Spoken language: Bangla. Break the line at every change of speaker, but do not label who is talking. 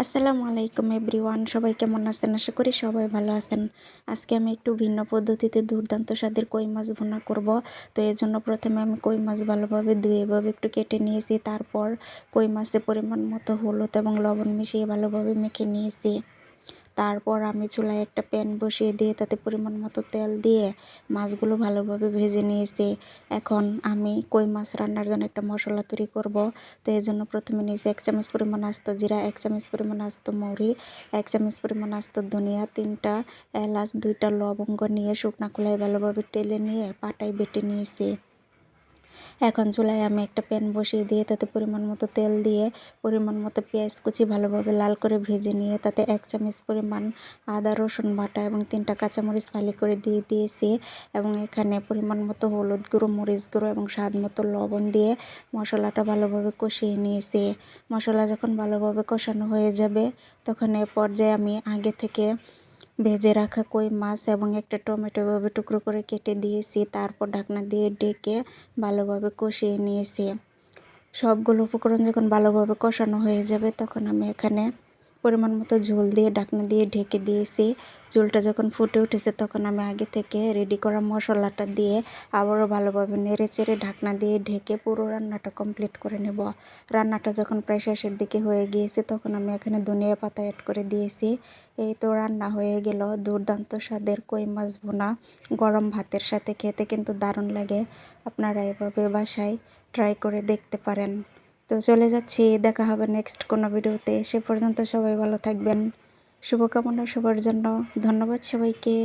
আসসালামু আলাইকুম এভরিওয়ান, সবাই কেমন আছেন? আশা করি সবাই ভালো আছেন। আজকে আমি একটু ভিন্ন পদ্ধতিতে দুর্দান্ত স্বাদের কই মাছ ভুনা করব। তো এর জন্য প্রথমে আমি কই মাছ ভালোভাবে ধুয়ে এভাবে একটু কেটে নিয়েছি। তারপর কই মাছে পরিমাণ মতো হলুদ এবং লবণ মিশিয়ে ভালোভাবে মেখে নিয়েছি। তারপর আমি চুলায় একটা প্যান বসিয়ে দিয়ে তাতে পরিমাণ মতো তেল দিয়ে মাছগুলো ভালোভাবে ভেজে নিয়েছি। এখন আমি কই মাছ রান্নার জন্য একটা মশলা তৈরি করব। তো এই জন্য প্রথমে নিয়েছি 1 চামচ পরিমাণ আস্ত জিরা, 1 চামচ পরিমাণ আস্ত মৌরি, 1 চামচ পরিমাণ আস্ত ধনিয়া, 3টা এলাচ, 2টা লবঙ্গ নিয়ে শুকনা খোলায় ভালোভাবে টেলে নিয়ে পাটায় বেটে নিয়েছি। এখন চুলায় আমি একটা প্যান বসিয়ে দিয়ে তাতে পরিমাণ মতো তেল দিয়ে পরিমাণ মতো পেঁয়াজ কুচি ভালোভাবে লাল করে ভেজে নিয়ে তাতে 1 চামচ পরিমাণ আদা রসুন বাটা এবং 3টা কাঁচামরিচ ফালি করে দিয়ে দিয়েছি এবং এখানে পরিমাণ মতো হলুদ গুঁড়ো, মরিচ গুঁড়ো এবং স্বাদ মতো লবণ দিয়ে মশলাটা ভালোভাবে কষিয়ে নিয়েছি। মশলা যখন ভালোভাবে কষানো হয়ে যাবে তখন এ পর্যায়ে আমি আগে থেকে ভেজে রাখা কই মাছ এবং একটা টমেটো এভাবে টুকরো করে কেটে দিয়েছি। তারপর ঢাকনা দিয়ে ঢেকে ভালোভাবে কষিয়ে নিয়েছি। সবগুলো উপকরণ যখন ভালোভাবে কষানো হয়ে যাবে তখন আমি এখানে পরিমাণ মতো ঝোল দিয়ে ঢাকনা দিয়ে ঢেকে দিয়েছি। ঝোলটা যখন ফুটে উঠেছে তখন আমি আগে থেকে রেডি করা মশলাটা দিয়ে আবারও ভালোভাবে নেড়ে চেড়ে ঢাকনা দিয়ে ঢেকে পুরো রান্নাটা কমপ্লিট করে নেব। রান্নাটা যখন প্রায় শেষের দিকে হয়ে গিয়েছে তখন আমি এখানে ধনিয়া পাতা অ্যাড করে দিয়েছি। এই তো রান্না হয়ে গেল দুর্দান্ত স্বাদের কই মাছ ভুনা। গরম ভাতের সাথে খেতে কিন্তু দারুণ লাগে। আপনারা এভাবে বাসায় ট্রাই করে দেখতে পারেন। তো চলে যাচ্ছি, দেখা হবে নেক্সট কোনো ভিডিওতে। সে পর্যন্ত সবাই ভালো থাকবেন। শুভকামনা সবার জন্য। ধন্যবাদ সবাইকে।